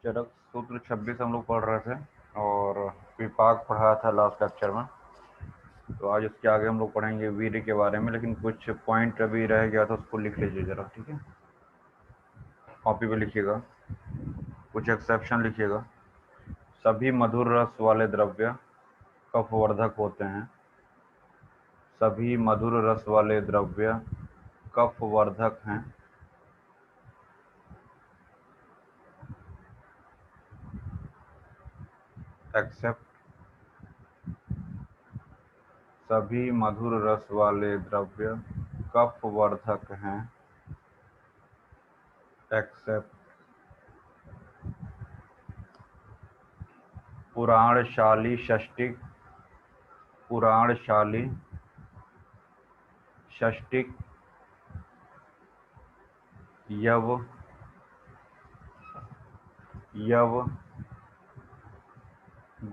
चरक सूत्र 26 हम लोग पढ़ रहे थे और विपाक पढ़ाया था लास्ट लेक्चर में। तो आज इसके आगे हम लोग पढ़ेंगे वीर्य के बारे में, लेकिन कुछ पॉइंट अभी रह गया था, उसको लिख लीजिए जरा, ठीक है। कॉपी पे लिखिएगा, कुछ एक्सेप्शन लिखिएगा। सभी मधुर रस वाले द्रव्य कफवर्धक होते हैं। सभी मधुर रस वाले द्रव्य कफवर्धक हैं। एक्सेप्ट सभी मधुर रस वाले द्रव्य कफवर्धक हैं। एक्सेप्ट पुराणशाली षष्टिक पुराणशाली षष्टिक यव यव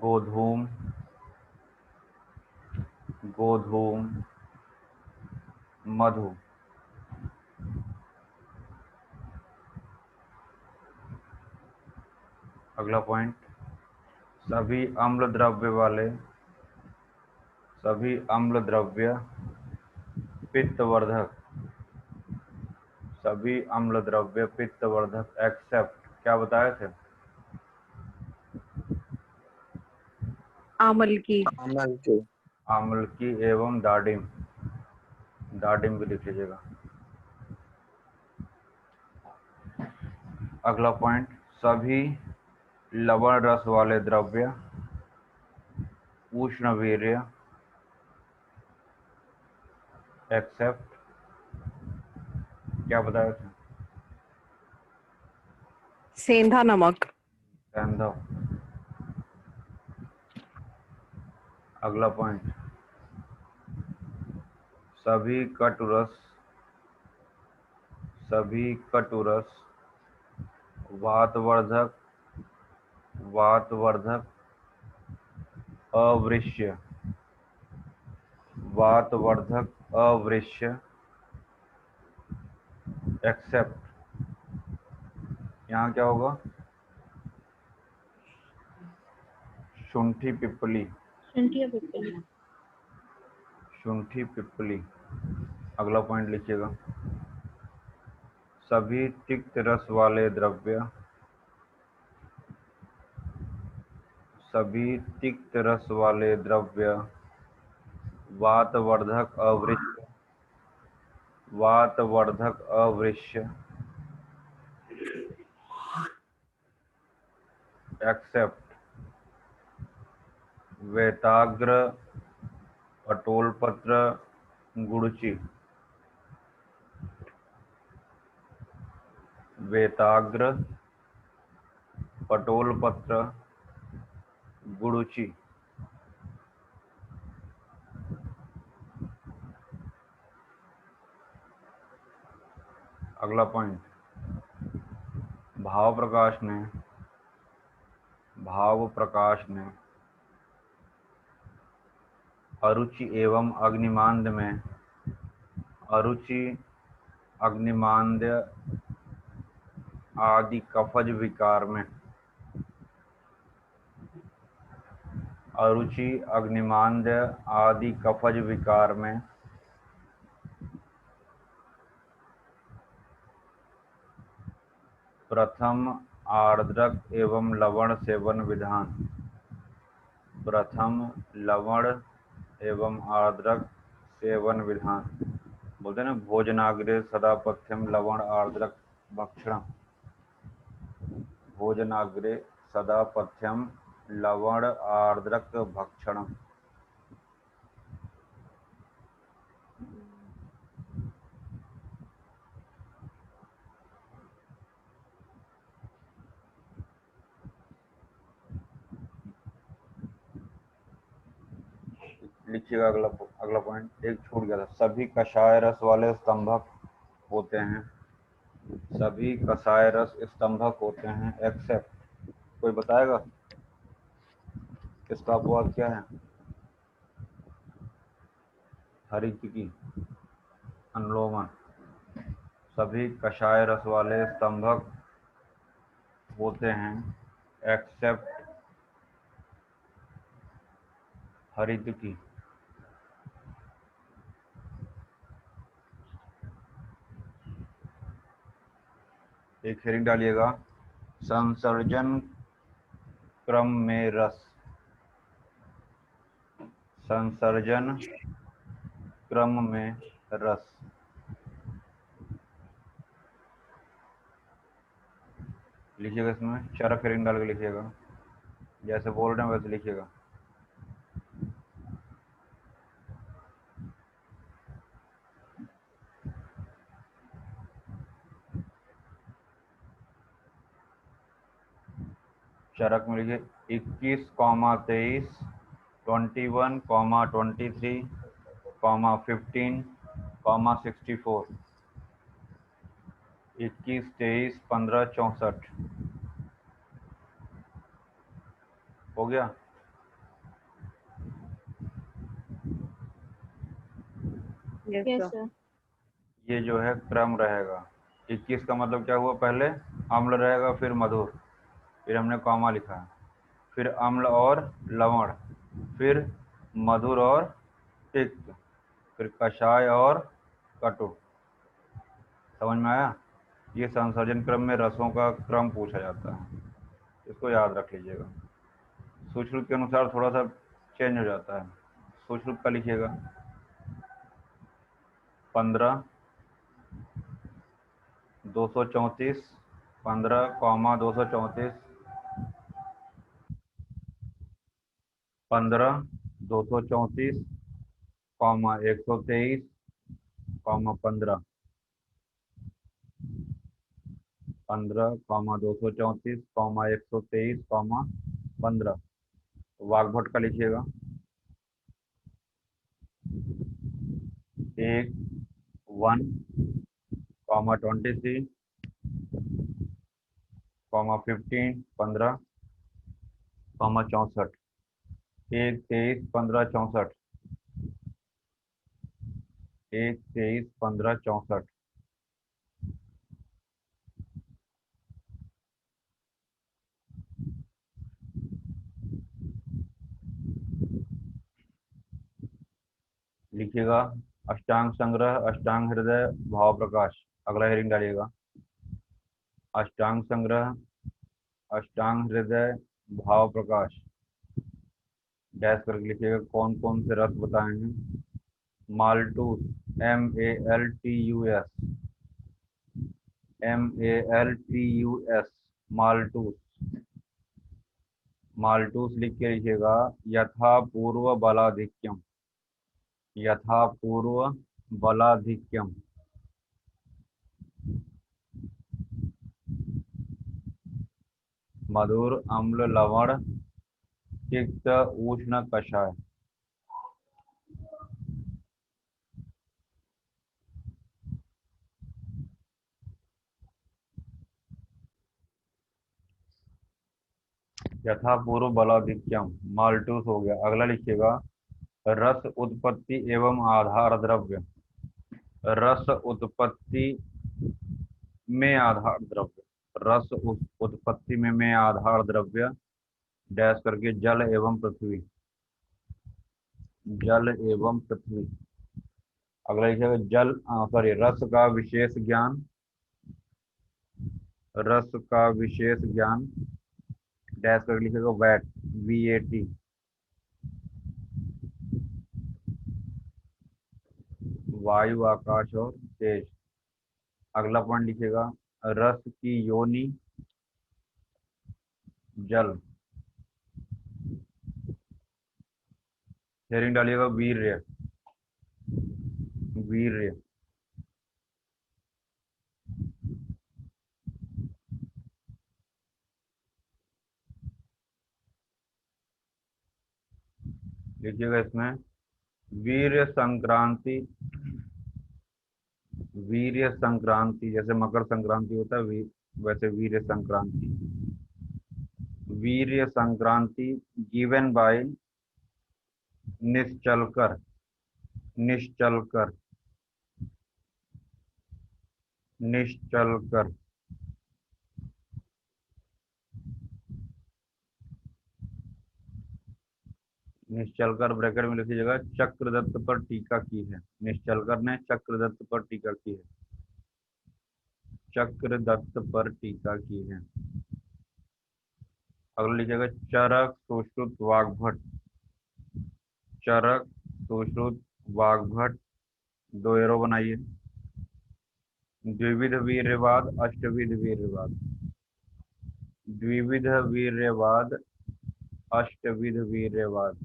गोधूम गोधूम मधु। अगला पॉइंट, सभी अम्ल द्रव्य पित्तवर्धक। सभी अम्ल द्रव्य पित्तवर्धक। एक्सेप्ट क्या बताए थे? आमलकी एवं दाडिम। दाडिम भी लिख लीजिएगा। अगला पॉइंट, सभी लवण रस वाले द्रव्य उष्णवीर्य। एक्सेप्ट क्या बताया था? सेंधा नमक। सेंधा। अगला पॉइंट, सभी कटुरस वातवर्धक अवृष्य। एक्सेप्ट यहाँ क्या होगा? शुंठी पिप्पली। अगला पॉइंट लिखिएगा, सभी तिक्त रस वाले द्रव्य वातवर्धक अवृष्य। एक्सेप्ट वेताग्र पटोलपत्र गुड़ची। वेताग्र पटोलपत्र गुड़ची। अगला पॉइंट, भाव प्रकाश ने अरुचि एवं अग्निमांद्य आदि कफज विकार में अरुचि अग्निमांद्य आदि कफज विकार में प्रथम आर्द्रक एवं लवण सेवन विधान। प्रथम लवण एवं आर्द्रक सेवन विधान बोलते हैं ना, भोजनाग्रे सदा पथ्यम लवण आर्द्रक भक्षणम। भोजनाग्रे सदा पथ्यम लवण आर्द्रक भक्षणम। लिखिएगा। अगला पॉइंट एक छूट गया था, सभी कषाय रस वाले स्तंभक होते हैं। सभी कषाय रस स्तंभक होते हैं। एक्सेप्ट कोई बताएगा इसका अपवाद क्या है? हरितकी अनुलोमन। सभी कषाय रस वाले स्तंभक होते हैं। एक्सेप्ट हरित की। एक हेडिंग डालिएगा, संसर्जन क्रम में रस। संसर्जन क्रम में रस। लिखिएगा, इसमें चरक हेडिंग डाल के लिखिएगा, जैसे बोल रहे हैं वैसे लिखिएगा। चरक में लिखिए 21,23, 21,23, 15, 64, 21, 23, 15, 64 हो गया। Yes yes sir. सर। ये जो है क्रम रहेगा। 21 का मतलब क्या हुआ, पहले अम्ल रहेगा, फिर मधुर, फिर हमने कॉमा लिखा है, फिर अम्ल और लवण, फिर मधुर और तिक्त, फिर कषाय और कटु। समझ में आया? ये संसर्जन क्रम में रसों का क्रम पूछा जाता है, इसको याद रख लीजिएगा। सूक्ष्म के अनुसार थोड़ा सा चेंज हो जाता है। सूक्ष्म का लिखिएगा 15, 234, 15,234, 15, 234, 123, 15, 15, 234, 123, 15। वाग्भट का लिखिएगा 1, 1, 23, 15, 15, 64, 1, 23, 15, 64, 1, 23, 15, 64। लिखिएगा अष्टांग संग्रह, अष्टांग हृदय, भाव प्रकाश। अगला हेडिंग डालिएगा अष्टांग संग्रह, अष्टांग हृदय, भाव प्रकाश। डैश करके लिखिएगा कौन कौन से रस बताए हैं। माल्टूस, MALTUS, MALTUS, माल्टूस। माल्टूस लिख के लिखिएगा यथा पूर्व बलाधिक्यम, यथा पूर्व बलाधिक्यम। मधुर, अम्ल, लवण, तिक्त, उष्ण, कषाय। यथा पूर्व बलाधिक्यम, माल्टूस हो गया। अगला लिखिएगा रस उत्पत्ति एवं आधार द्रव्य। रस उत्पत्ति में आधार द्रव्य, रस उत्पत्ति में आधार द्रव्य। डैश करके जल एवं पृथ्वी, जल एवं पृथ्वी। अगला लिखिएगा रस का विशेष ज्ञान, रस का विशेष ज्ञान। डैश करके लिखिएगा वैट, VAT। वायु, आकाश और तेज। अगला पॉइंट लिखिएगा रस की योनि, जल। हेडिंग डालिएगा वीर्य, वीर्य। लिखिएगा इसमें वीर्य संक्रांति, वीर्य संक्रांति, जैसे मकर संक्रांति होता है वैसे वीर्य संक्रांति। वीर्य संक्रांति गिवन बाय निश्चलकर, निश्चलकर, निश्चलकर। निश्चलकर ब्रैकेट में लिखिएगा चक्रदत्त पर टीका की है। निश्चलकर ने चक्रदत्त पर टीका की है। चक्रदत्त पर टीका की है। अगला लिखिएगा चरक सुश्रुत वाग्भट। चरक सुश्रुत वाग्भट, दो एरो बनाइए। द्विविध वीर्यवाद अष्टविध वीर्यवाद। द्विविध वीर्यवाद अष्टविध वीर्यवाद,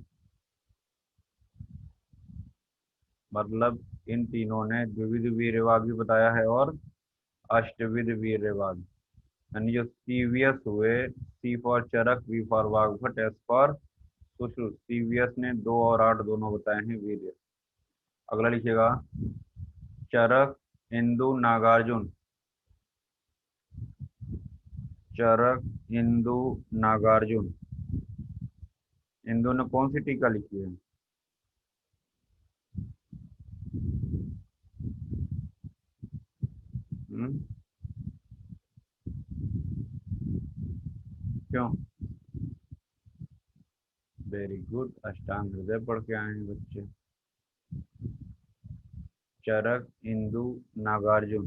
मतलब इन तीनों ने द्विविध वीर्यवाद भी बताया है और अष्टविध वीर्यवाद। यानी जो सीवीएस हुए, C for Charak, V for Vagbhat, S for Sushrut. CVS ने 2 और 8 दोनों बताए हैं वीर्य। अगला लिखिएगा चरक इंदु नागार्जुन। चरक इंदु नागार्जुन, इंदु ने कौन सी टीका लिखी है? क्यों? वेरी गुड, अष्टांग हृदय पढ़ के आए हैं बच्चे। चरक इंदु नागार्जुन,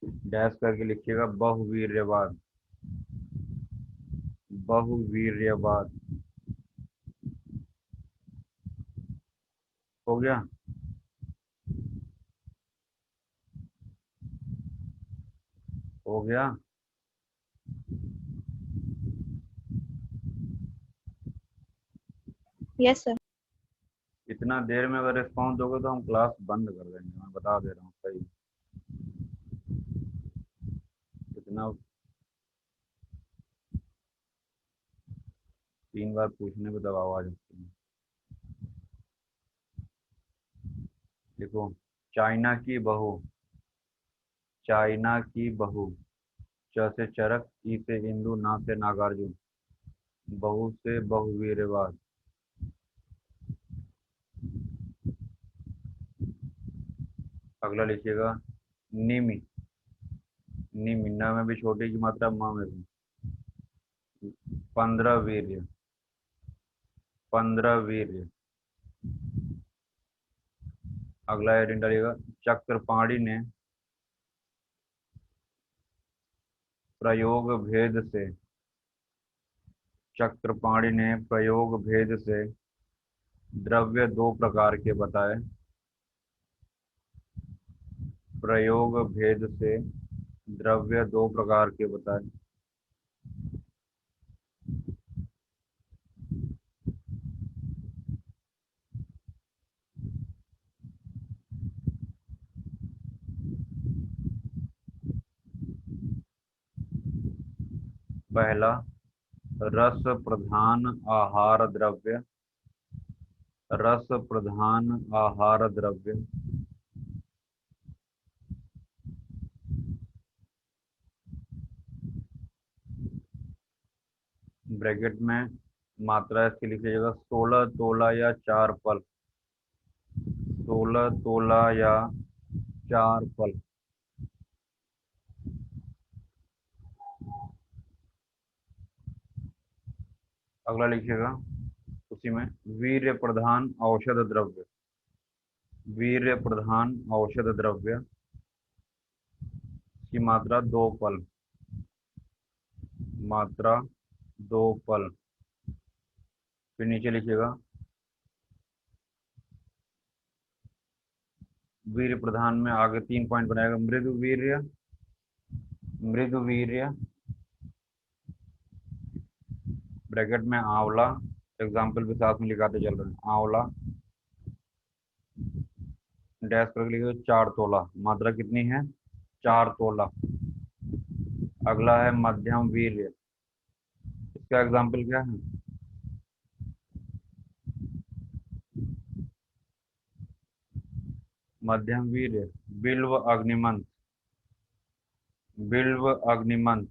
डैश करके लिखिएगा बहुवीर्यवाद। बहुवीर्यवाद हो गया। हो गया। Yes sir. इतना देर में अगर रिस्पॉन्स दोगे तो हम क्लास बंद कर देंगे, मैं बता दे रहा हूँ। सही, इतना 3 बार पूछने पे दबाव आ जाते हैं। देखो, चाइना की बहू। चाइना की बहू, च से चरक, ई से इंदु, ना से नागार्जुन, बहू से बहुवीर्यवाद। अगला लिखिएगा निमि। निमि, न में भी छोटी की मात्रा, म में भी। 15 वीर्य। 15 वीर्य। अगला हेडिंग डालिएगा चक्रपाणी ने प्रयोग भेद से। चक्रपाणी ने प्रयोग भेद से द्रव्य 2 प्रकार के बताए। प्रयोग भेद से द्रव्य 2 प्रकार के बताए। पहला, रस प्रधान आहार द्रव्य। रस प्रधान आहार द्रव्य। ब्रैकेट में मात्रा इसकी लिख लीजिएगा 16 तोला या 4 पल। 16 तोला या 4 पल। अगला लिखिएगा उसी में वीर्य प्रधान औषध द्रव्य। वीर्य प्रधान औषध द्रव्य की मात्रा 2 पल। मात्रा 2 पल। फिर नीचे लिखिएगा वीर्य प्रधान में आगे 3 पॉइंट बनाएगा, मृदु वीर्य। मृदु वीर्य, ब्रैकेट में आंवला, एग्जाम्पल भी साथ में लिखाते चल रहे हैं। आंवला, डैश करके लिखिए 4 तोला। मात्रा कितनी है? 4 तोला। अगला है मध्यम वीर्य। इसका एग्जाम्पल क्या है? मध्यम वीर्य बिल्व अग्निमंथ। बिल्व अग्निमंथ,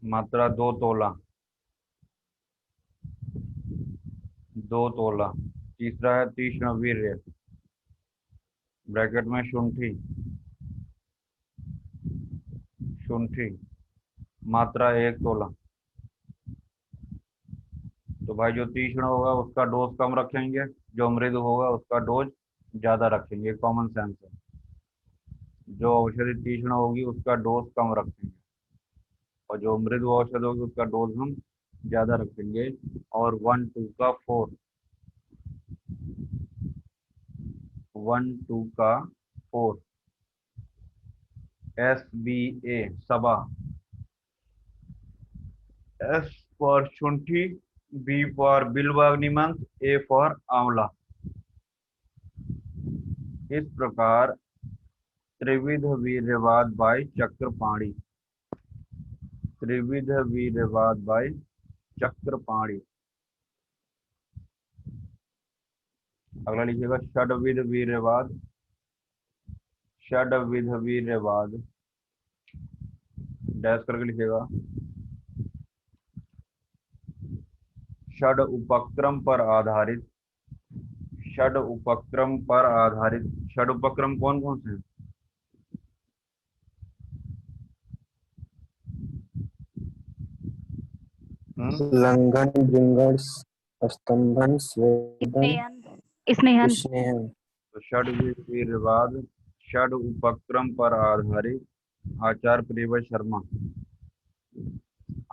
मात्रा 2 तोला। 2 तोला। तीसरा है तीक्ष्ण वीर्य, ब्रैकेट में शुंठी। शुंठी, मात्रा 1 तोला। तो भाई जो तीक्ष्ण होगा उसका डोज कम रखेंगे, जो मृदु होगा उसका डोज ज्यादा रखेंगे, कॉमन सेंस है। जो औषधि तीक्ष्ण होगी उसका डोज कम रखेंगे, और जो मृदु औषध होगी उसका डोज हम ज्यादा रखेंगे। और 1 2 का 4, 1 2 का 4, SBA सबा, S फॉर शुंठी, B फॉर बिल्वाग्निमंस, A फॉर आंवला। इस प्रकार त्रिविध वीर्यवाद बाई चक्रपाणी, त्रिविध वीर्यवाद बाई चक्रपाणी। अगला लिखिएगा षड्विध वीर्यवाद, षड्विध वीर्यवाद, डैश करके लिखिएगा। षड उपक्रम पर आधारित, षड उपक्रम पर आधारित। षड उपक्रम कौन कौन से हैं? लंघन, भृंगण, स्तंभन, स्वेदन, स्नेहन, स्नेहन। स्नेहन। तो षड्विध वीर्यवाद, षड उपक्रम पर आधारित। आचार्य प्रियव्रत शर्मा,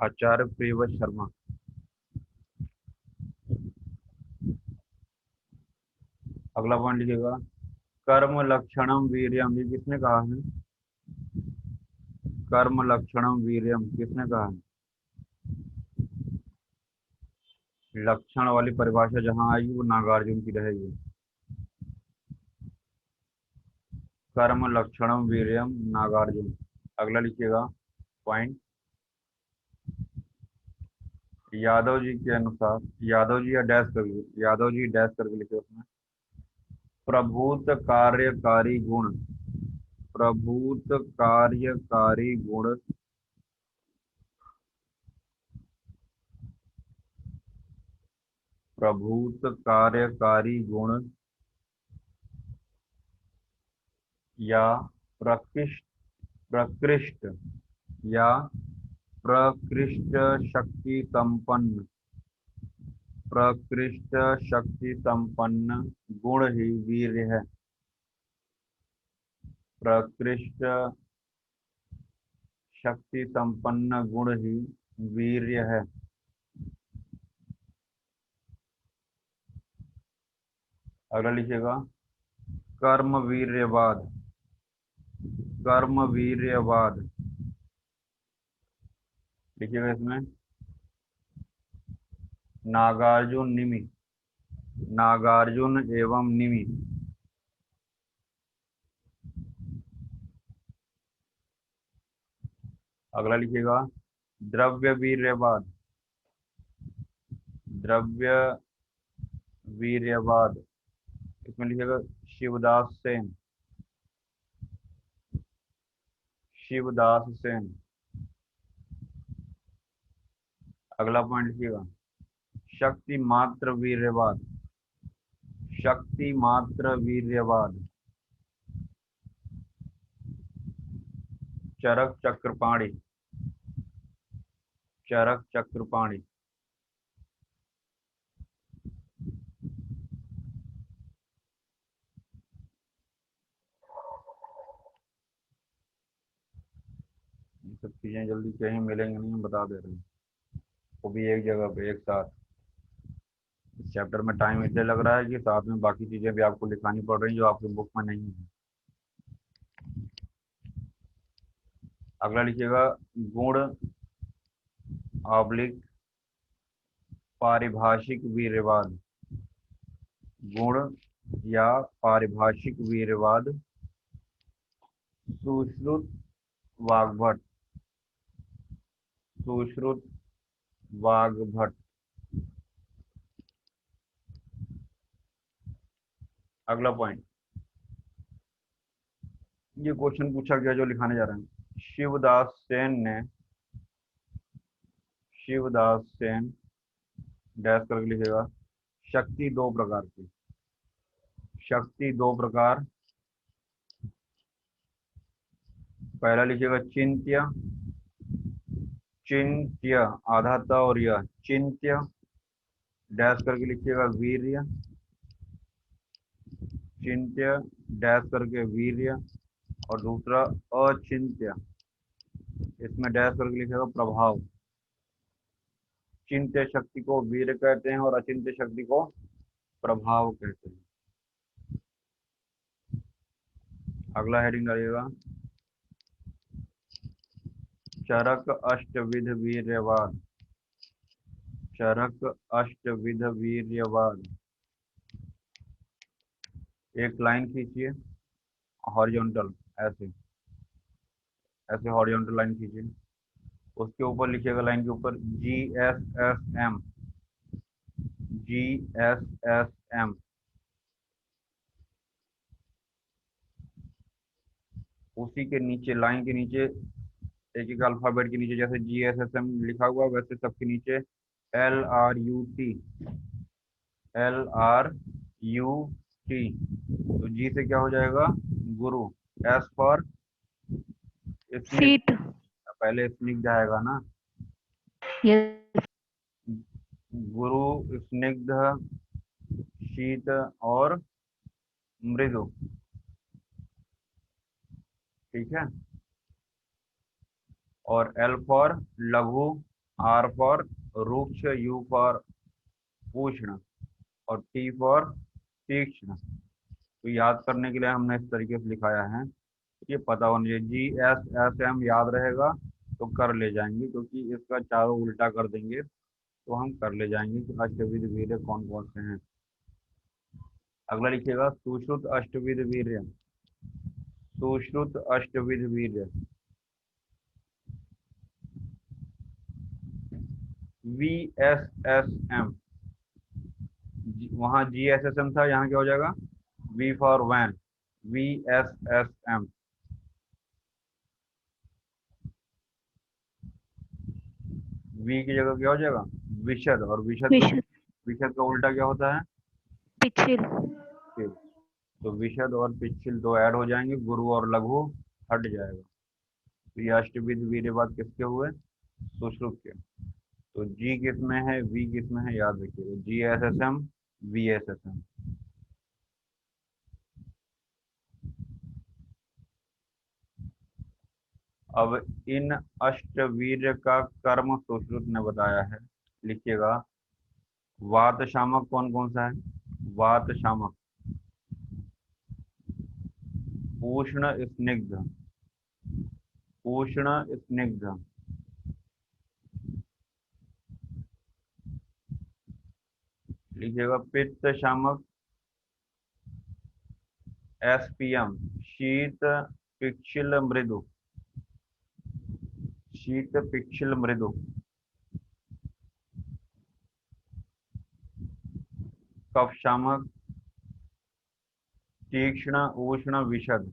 आचार्य प्रियव्रत शर्मा। अगला पॉइंट लिखिएगा कर्म लक्षणम वीर्यम, ये किसने कहा है? कर्म लक्षणम वीर्यम किसने कहा है? लक्षण वाली परिभाषा जहां आएगी वो नागार्जुन की रहेगी। कर्म लक्षणम वीर्यम, नागार्जुन। अगला लिखिएगा पॉइंट, यादव जी के अनुसार, यादव जी या डैश करके, यादव जी डैश करके लिखे उसमें, प्रभूत कार्यकारी गुण, प्रभूत कार्यकारी गुण प्रभूत कार्यकारी गुण या प्रकृष्ट प्रकृष्ट या प्रकृष्ट शक्ति संपन्न, प्रकृष्ट शक्ति संपन्न गुण ही वीर्य है। प्रकृष्ट शक्ति संपन्न गुण ही वीर्य है। अगला लिखिएगा कर्म वीर्यवाद, कर्म वीर्यवाद लिखिएगा इसमें नागार्जुन निमि, नागार्जुन एवं निमि। अगला लिखिएगा द्रव्य वीर्यवाद, द्रव्य वीर्यवाद, इसमें लिखिएगा शिवदास सेन, शिवदास सेन। अगला पॉइंट लिखिएगा शक्ति मात्र वीर्यवाद, शक्ति मात्र वीर्यवाद, चरक चक्रपाणी, चरक चक्रपाणी। ये सब चीजें जल्दी कहीं मिलेंगे नहीं, हम बता दे रहे हैं, वो भी एक जगह पे एक साथ। इस चैप्टर में टाइम इसलिए लग रहा है कि साथ में बाकी चीजें भी आपको लिखानी पड़ रही हैं जो आपकी बुक में नहीं है। अगला लिखिएगा गुण ऑब्लिक पारिभाषिक वीर्यवाद, गुण या पारिभाषिक वीर्यवाद, सुश्रुत वाग्भट, सुश्रुत वाग्भट। अगला पॉइंट, ये क्वेश्चन पूछा गया जो लिखाने जा रहे हैं। शिवदास सेन ने, शिवदास सेन डैश करके लिखेगा शक्ति दो प्रकार की, शक्ति दो प्रकार। पहला लिखिएगा चिंत्य, चिंत्य आधा त और यह चिंत्य, डैश करके लिखिएगा वीर्य, चिंत्य डैश करके वीर्य, और दूसरा अचिंत्य, इसमें डैश करके लिखिएगा प्रभाव। चिंत्य शक्ति को वीर्य कहते हैं और अचिंत्य शक्ति को प्रभाव कहते हैं। अगला हेडिंग डालिएगा चरक अष्टविध वीर्यवाद। चरक अष्टविध वीर्यवाद। एक लाइन खींचिए हॉरिजॉन्टल, ऐसे ऐसे हॉरिजॉन्टल लाइन खींचिए, उसके ऊपर लिखिएगा लाइन के ऊपर GSSM। GSSM। उसी के नीचे लाइन के नीचे एक एक अल्फाबेट के नीचे जैसे GSSM लिखा हुआ वैसे सबके नीचे LRUT। LRUT। तो जी से क्या हो जाएगा गुरु, एस फॉर सीट। पहले स्निग्ध आएगा ना, यस। गुरु, स्निग्ध, शीत और मृदु। ठीक है। और L फॉर लघु, R फॉर रुक्ष, U फॉर उष्ण और T फॉर तीक्ष्ण। तो याद करने के लिए हमने इस तरीके से लिखाया है, ये पता होना चाहिए। GSSM याद रहेगा तो कर ले जाएंगे, क्योंकि इसका चारों उल्टा कर देंगे तो हम कर ले जाएंगे कि अष्टविध वीर्य कौन कौन से हैं। अगला लिखिएगा सुश्रुत अष्टविध वीर्य। सुश्रुत अष्टविध वीर्य VSSM। वहां GSSM था, यहाँ क्या हो जाएगा V for van, VSSM। V की जगह क्या हो जाएगा विशद, और विशद का उल्टा क्या होता है पिछिल। पिछिल। तो विशद और पिछिल दो ऐड हो जाएंगे, गुरु और लघु हट जाएगा। तो ये अष्टविध वीर्यवाद किसके हुए सुश्रुत के। तो जी किसमें है वी किसमें है याद रखिएगा, GSSM VSSM। अब इन अष्टवीर्य का कर्म सुश्रुत ने बताया है। लिखिएगा वात शामक कौन कौन सा है। वात शामक उष्ण स्निग्ध, उष्ण स्निग्ध। लिखिएगा पित्त शामक SPM शीत पिक्षिल मृदु, शीत पिक्षिल मृदु। कफ शामक तीक्ष्ण उष्ण विशद।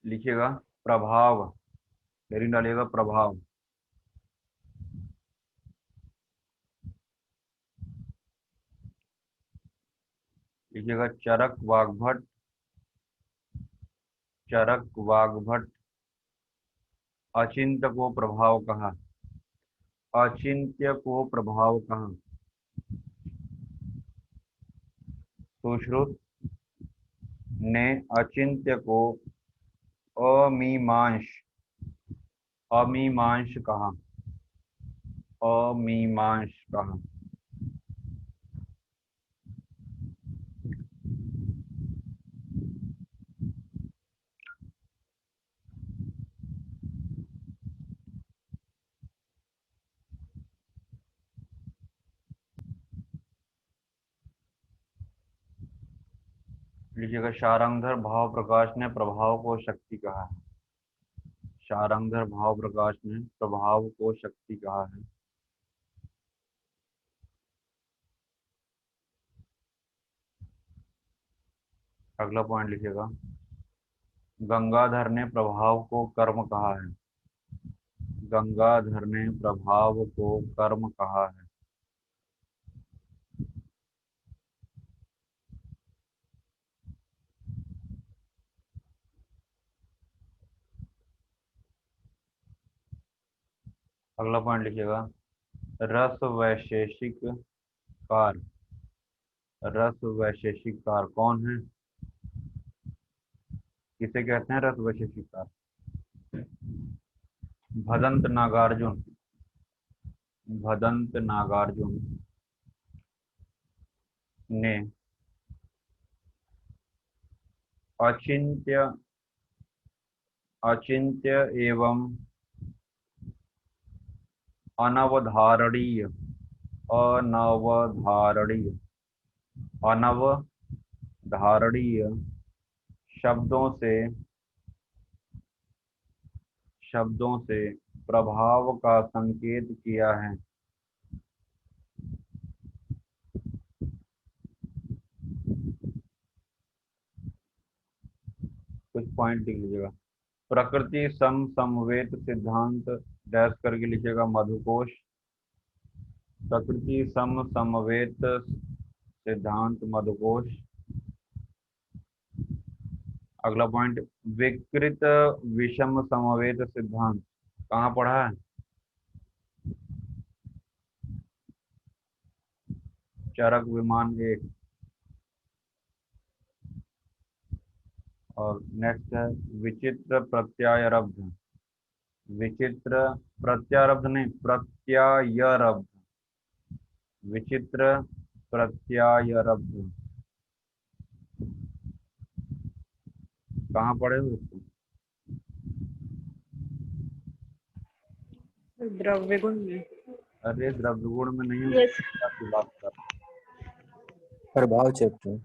लिखिएगा प्रभाव, हेडिंग डालिएगा प्रभाव। लिखिएगा चरक वाग्भट, चरक वाग्भट अचिंत्य को प्रभाव कहा, अचिंत्य को प्रभाव कहा। सुश्रुत ने अचिंत्य को अमीमांस, अमीमांस कहा, अमीमांस कहा। लीजिएगा शारंगधर भाव प्रकाश ने प्रभाव को शक्ति कहा है। शारंगधर भाव प्रकाश ने प्रभाव को शक्ति कहा है। अगला पॉइंट लिखिएगा, गंगाधर ने प्रभाव को कर्म कहा है। गंगाधर ने प्रभाव को कर्म कहा है। अगला पॉइंट लिखिएगा, रस वैशेषिक कार। रस वैशेषिक कार कौन है? किसे कहते हैं रस वैशेषिक कार? भदंत नागार्जुन। भदंत नागार्जुन ने अचिंत्य अचिंत्य एवं अनवधारणीय अनवधारणीय अनवधारणीय शब्दों से प्रभाव का संकेत किया है। कुछ पॉइंट लिख लीजिएगा। प्रकृति सम समवेत सिद्धांत डैश करके लिखिएगा मधुकोश। प्रकृति सम समवेत सिद्धांत मधुकोश। अगला पॉइंट, विकृत विषम समवेत सिद्धांत कहाँ पढ़ा है? चरक विमान 1। और नेक्स्ट है विचित्र प्रत्यायरब्ध। विचित्र प्रत्यारब्ध नहीं, प्रत्यायरब्ध। विचित्र प्रत्यायरब्ध कहाँ पढ़े हो इसको? द्रव्य गुण में। अरे द्रव्य गुण में नहीं, Yes. आपकी बात कर। प्रभाव चैप्टर।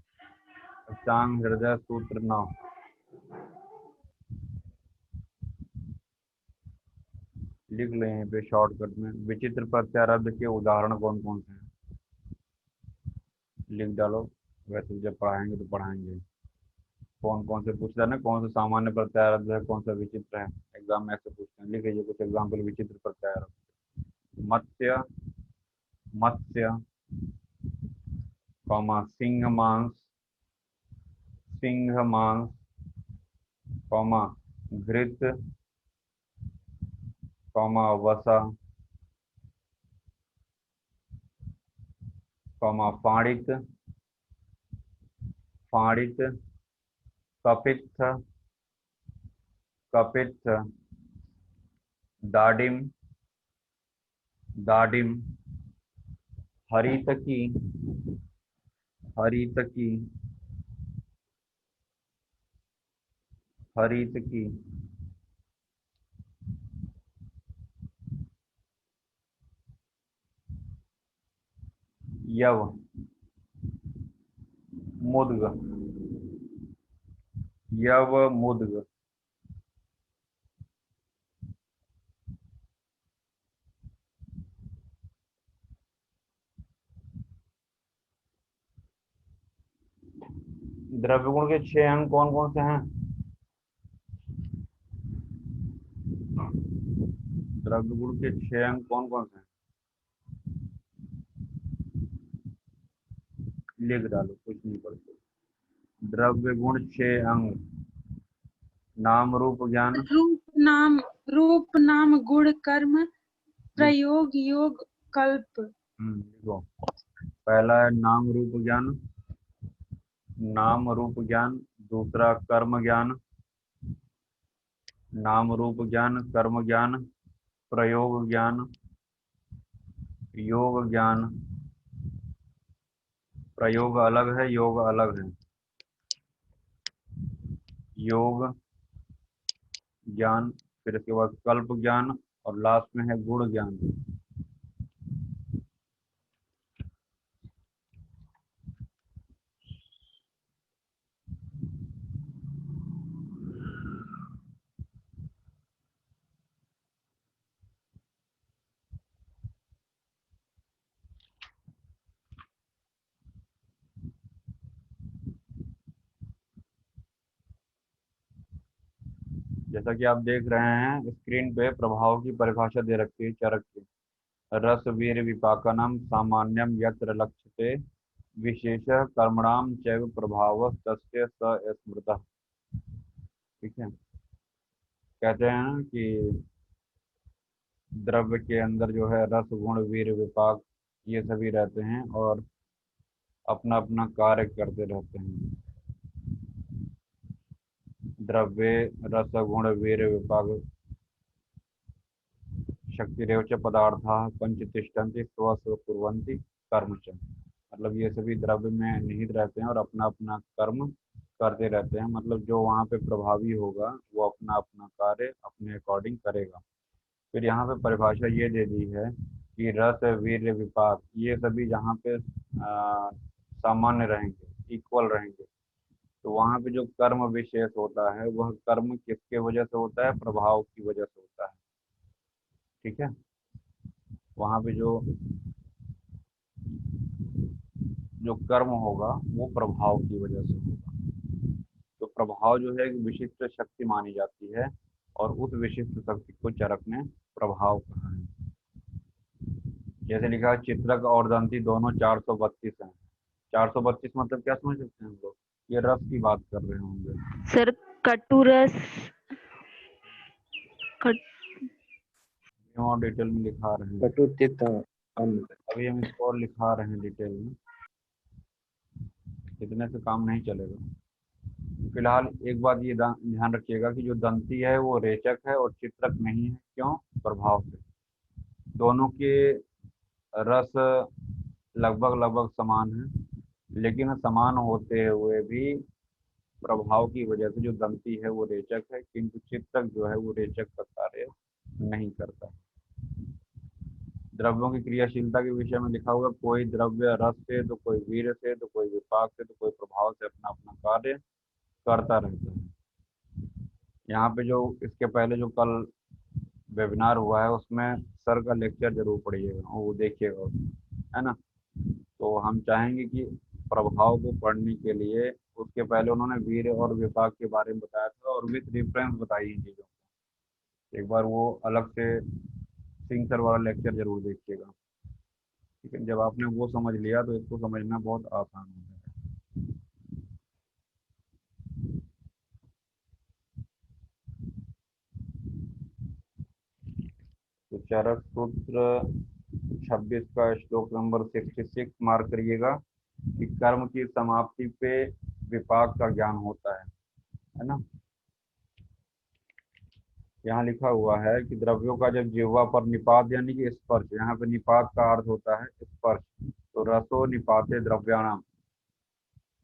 अष्टांग हृदय सूत्र 9। लिख लें यहाँ पे शॉर्टकट में, विचित्र प्रत्यारब्ध के उदाहरण कौन कौन से हैं? लिख डालो, वैसे जब पढ़ाएंगे तो पढ़ाएंगे कौन कौन से पूछता है ना, कौन सा सामान्य प्रत्यारब्ध है, कौन सा विचित्र है। एग्जाम में ऐसे पूछते हैं। लिख लीजिए कुछ एग्जाम्पल विचित्र प्रत्यारब्ध। मत्स्य मत्स्य कॉमा सिंह मांस। सिंह मांस कॉमा घृत कॉमा वसा कॉमा पाणित पाणित कपित्थ कपित्थ दाडिम दाडिम हरितकी हरितकी हरितकी यव मुद्ग यव मुद्ग द्रव्य गुण के 6 अंग कौन कौन से हैं? द्रव्य गुण के 6 अंग कौन कौन से हैं? लिख डालो, कुछ नहीं पड़ता। द्रव्य गुण 6 अंग, नाम रूप ज्ञान। रूप नाम गुण कर्म प्रयोग योग कल्प। देखो, पहला है नाम रूप ज्ञान। नाम रूप ज्ञान। दूसरा कर्म ज्ञान। नाम रूप ज्ञान, कर्म ज्ञान, प्रयोग ज्ञान, योग ज्ञान। प्रयोग अलग है, योग अलग है। योग ज्ञान, फिर इसके बाद कल्प ज्ञान, और लास्ट में है गुण ज्ञान। जैसा कि आप देख रहे हैं स्क्रीन पे प्रभाव की परिभाषा दे रखी है चरक की। रस वीर विपाकनम सामान्यम यत्र लक्ष्यते विशेषः कर्मणाम चैव प्रभाव तस्य स स्मृतः। ठीक है, कहते हैं ना कि द्रव्य के अंदर जो है रस गुण वीर विपाक ये सभी रहते हैं और अपना अपना कार्य करते रहते हैं। द्रव्ये रस गुण वीर विपाक शक्तिरेव च पदार्थाः पंचतिष्ठन्ति स्व कुर्वन्ति कर्म च। मतलब ये सभी द्रव्य में निहित रहते हैं और अपना अपना कर्म करते रहते हैं। मतलब जो वहाँ पे प्रभावी होगा वो अपना अपना कार्य अपने अकॉर्डिंग करेगा। फिर यहाँ पे परिभाषा ये दे दी है कि रस वीर्य विपाक ये सभी जहाँ पे सामान्य रहेंगे, इक्वल रहेंगे, तो वहाँ पे जो कर्म विशेष होता है वह कर्म किसके वजह से होता है? प्रभाव की वजह से होता है। ठीक है, वहाँ पे जो कर्म होगा वो प्रभाव की वजह से होगा। तो प्रभाव जो है एक विशिष्ट शक्ति मानी जाती है और उस विशिष्ट शक्ति को चरक ने प्रभाव कहा है। जैसे लिखा है चित्रक और दंती दोनों 432 हैं। 432 मतलब क्या समझ सकते हैं हम लोग? ये रस की बात कर रहे होंगे। सर कटुरस और डिटेल में लिखा रहे हैं, कटुतित अम्ल। अभी हम इसको और लिखा रहे हैं डिटेल में, इतने से काम नहीं चलेगा। फिलहाल एक बात ये ध्यान रखिएगा कि जो दंती है वो रेचक है और चित्रक नहीं है। क्यों? प्रभाव से। दोनों के रस लगभग लगभग समान है, लेकिन समान होते हुए भी प्रभाव की वजह से जो दंती है वो रेचक है, किंतु चित्रक जो है वो रेचक का कार्य नहीं करता। द्रव्यों की क्रियाशीलता के विषय में लिखा हुआ कोई द्रव्य रस से, तो कोई वीर्य से, तो कोई विपाक से, तो कोई प्रभाव से अपना अपना कार्य करता रहता है। यहाँ पे जो इसके पहले जो कल वेबिनार हुआ है उसमें सर का लेक्चर जरूर पढ़िएगा, वो देखिएगा, है ना। तो हम चाहेंगे कि प्रभाव को पढ़ने के लिए उसके पहले उन्होंने वीर्य और विपाक के बारे में बताया था और विथ रेफरेंस बताई इन चीज़ों को। एक बार वो अलग से सिंह सर वाला लेक्चर जरूर देखिएगा। ठीक है, जब आपने वो समझ लिया तो इसको समझना बहुत आसान हो जाएगा। तो चरक सूत्र 26 का श्लोक नंबर 66 मार्क करिएगा कि कर्म की समाप्ति पे विपाक का ज्ञान होता है ना। यहाँ लिखा हुआ है कि द्रव्यों का जब जिह्वा पर निपात यानी कि स्पर्श, यहाँ पे निपात का अर्थ होता है स्पर्श, तो रसो निपाते द्रव्याणाम,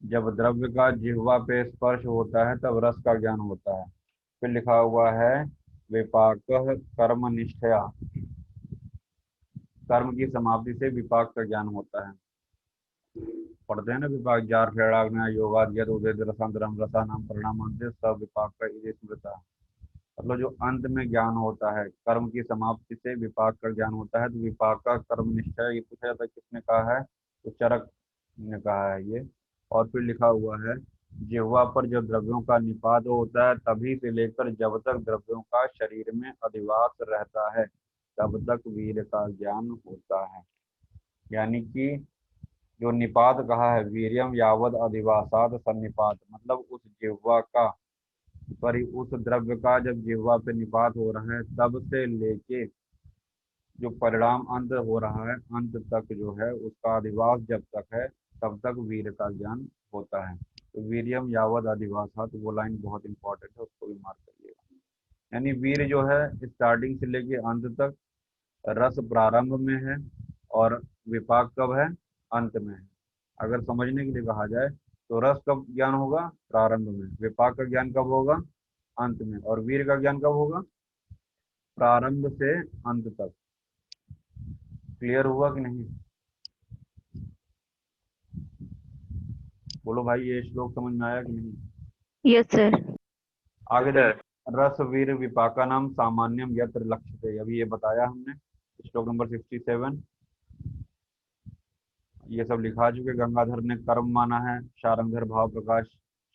जब द्रव्य का जिह्वा पे स्पर्श होता है तब रस का ज्ञान होता है। फिर लिखा हुआ है विपाक कर्म निष्ठया, कर्म की समाप्ति से विपाक का ज्ञान होता है। पढ़ते हैं ना विपाक जार फेड़ाग्ना योगाद यद उदय रसांतरम रसा नाम परिणामांत सब विपाक का इति स्मृता। मतलब जो अंत में ज्ञान होता है, कर्म की समाप्ति से विपाक का ज्ञान होता है। तो विपाक का कर्म निश्चय ये पूछा जाता है किसने कहा है? तो चरक ने कहा है ये। और फिर लिखा हुआ है जिह्वा पर जब द्रव्यों का निपात होता है तभी से लेकर जब तक द्रव्यों का शरीर में अधिवास रहता है तब तक वीर का ज्ञान होता है। यानी कि जो निपात कहा है वीर्यम यावद अधिवासात सन्निपात, मतलब उस जिह्वा का उस द्रव्य का जब जिह्वा पे निपात हो रहा है तब से लेके जो परिणाम अंत हो रहा है अंत तक जो है उसका अधिवास जब तक है तब तक वीर का ज्ञान होता है। तो वीर्यम यावद अधिवासा, तो वो लाइन बहुत इंपॉर्टेंट है, उसको भी मार्क करिएगा। यानी वीर जो है स्टार्टिंग से लेके अंत तक, रस प्रारंभ में है और विपाक कब है? अंत में है। अगर समझने के लिए कहा जाए तो रस कब ज्ञान होगा? प्रारंभ में। विपाक का ज्ञान कब होगा? अंत में। और वीर का ज्ञान कब होगा? प्रारंभ से अंत तक। क्लियर हुआ कि नहीं? बोलो भाई, ये श्लोक समझ में आया कि नहीं? Yes sir. आगे देखिए, रस वीर विपाका नाम सामान्यम यत्र लक्ष्यते, अभी ये बताया हमने श्लोक नंबर 67। ये सब लिखा चुके। गंगाधर ने कर्म माना है, शारंगधर भाव प्रकाश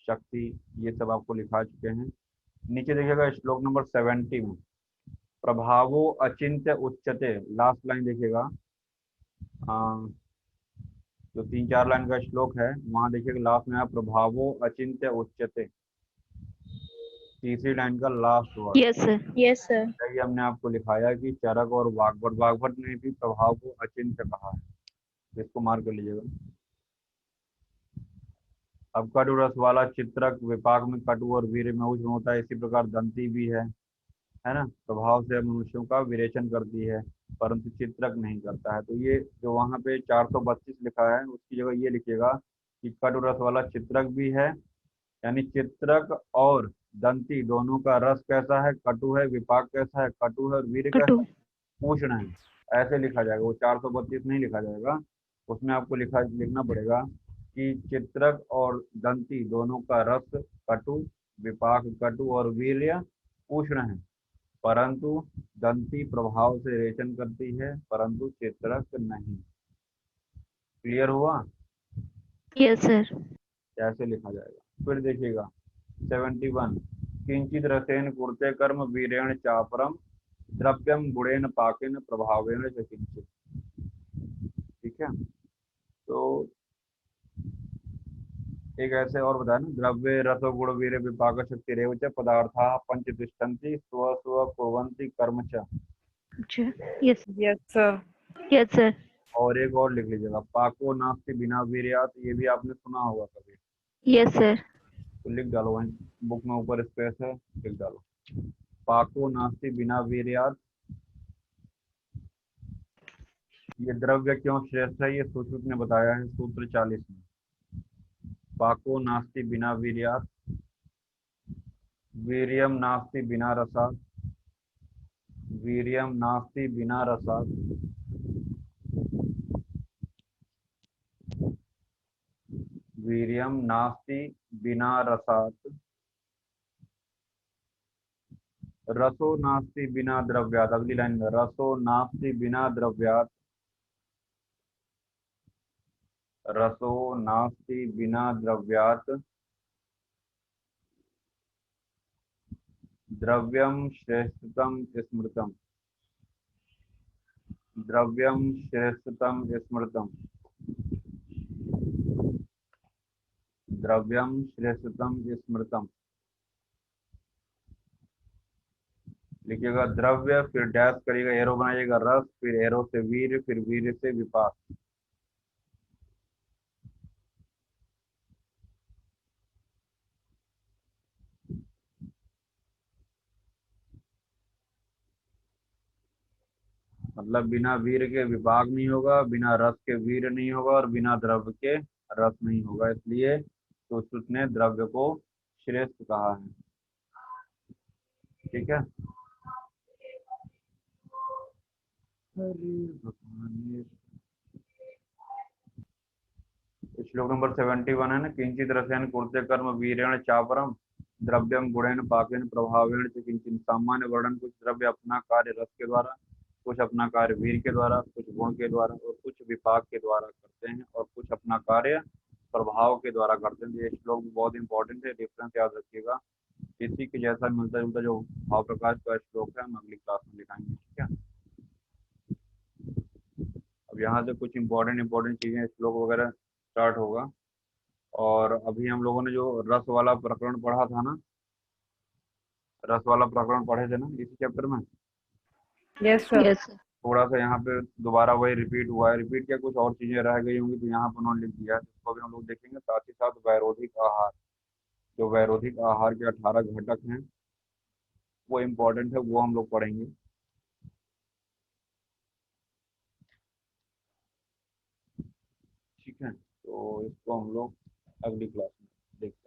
शक्ति, ये सब आपको लिखा चुके हैं। नीचे देखिएगा श्लोक नंबर 70 में, प्रभावो अचिंत्य उच्यते, लास्ट लाइन देखिएगा। जो 3-4 लाइन का श्लोक है वहां देखिएगा लास्ट में है प्रभावो अचिंत्य उच्यते, तीसरी लाइन का last word. Yes, sir. Yes sir. यही हमने आपको लिखाया कि चरक और वाग्भट ने भी प्रभाव को अचिंत्य कहा है, इसको मार्क कर लीजिएगा। अब कटु रस वाला चित्रक विपाक में कटु और वीर में उष्ण होता है, इसी प्रकार दंती भी है ना, प्रभाव से मनुष्यों का विरेचन करती है परंतु चित्रक नहीं करता है। तो ये जो वहां पे 432 लिखा है उसकी जगह ये लिखिएगा कि कटु रस वाला चित्रक भी है, यानी चित्रक और दंती दोनों का रस कैसा है, कटु है, विपाक कैसा है, कटु है, और वीर कैसा Katu. है, उष्ण है। ऐसे लिखा जाएगा, वो 432 नहीं लिखा जाएगा, उसमें आपको लिखना पड़ेगा कि चित्रक और दंती दोनों का रस कटु, विपाक कटु और वीर्य उष्ण है, परंतु दंती प्रभाव से रेचन करती है परंतु चित्रक नहीं। क्लियर हुआ? Yes, sir. कैसे लिखा जाएगा? फिर देखिएगा 71, किंचित रसेन कुरुते कर्म वीरेण चापरम द्रव्यम गुणेन पाकेन प्रभावेण च किंचित। ठीक है, तो एक ऐसे और बताया ना, द्रव्य रसो गुण वीर विपाक शक्ति रेव च पदार्था पंच तिष्ठन्ति स्व स्व कुर्वन्ति कर्म च। Acha. Yes. Yes sir. Yes, sir. और एक और लिख लीजिएगा, पाको नास्ति बिना वीर्यात, ये भी आपने सुना होगा कभी, Yes, sir. तो लिख डालो, वहीं बुक में ऊपर स्पेस है, लिख डालो, पाको नास्ति बिना वीर्यात। ये द्रव्य क्यों श्रेष्ठ है ये सुश्रुत ने बताया है सूत्र 40 में। पाको नास्ति बिना वीर्यात, वीर्यम नास्ति बिना रसात, वीर्यम नास्ति बिना रसात, वीर्यम नास्ति बिना रसात, रसो नास्ति बिना द्रव्यात। अगली लाइन में रसो नास्ति बिना द्रव्यात, रसो नास्ति बिना द्रव्यात, द्रव्यम श्रेष्ठतम स्मृतम, द्रव्यम श्रेष्ठतम स्मृतम, द्रव्यम श्रेष्ठतम स्मृतम। लिखिएगा द्रव्य, फिर डैश करिएगा, एरो बनाइएगा रस, फिर एरो से वीर, फिर वीर से विपाक। मतलब बिना वीर के विपाक नहीं होगा, बिना रस के वीर नहीं होगा और बिना द्रव्य के रस नहीं होगा, इसलिए सुश्रुत ने द्रव्य को श्रेष्ठ कहा है। ठीक है, श्लोक नंबर 71 है ना, किंचित रसेन कुरुते कर्म वीरेण चापरम द्रव्यम गुणेन पाकेन प्रभावेण च किंचित। सामान्य वर्णन, कुछ द्रव्य अपना कार्य रस के द्वारा, कुछ अपना कार्य वीर के द्वारा, कुछ गुण के द्वारा और कुछ विपाक के द्वारा करते हैं और कुछ अपना कार्य प्रभाव के द्वारा करते हैं। ये श्लोक बहुत इंपॉर्टेंट है, डिफरेंस याद रखिएगा। इसी के जैसा मिलता जुलता जो भाव प्रकाश का श्लोक है हम अगली क्लास में दिखाएंगे। ठीक है, अब यहाँ से कुछ इंपॉर्टेंट चीजें श्लोक वगैरह स्टार्ट होगा। और अभी हम लोगों ने जो रस वाला प्रकरण पढ़ा था ना, रस वाला प्रकरण पढ़े थे ना इसी चैप्टर में, यस सर। Yes, sir. थोड़ा सा यहाँ पे दोबारा वही रिपीट हुआ है। रिपीट क्या, कुछ और चीजें रह गई होंगी तो यहाँ पर उन्होंने लिख दिया है, जिसको भी हम लोग देखेंगे। साथ ही साथ वैरोधिक आहार, जो वैरोधिक आहार के 18 घटक हैं वो इम्पोर्टेंट है, वो हम लोग पढ़ेंगे। ठीक है, तो इसको हम लोग अगली क्लास में देखते हैं।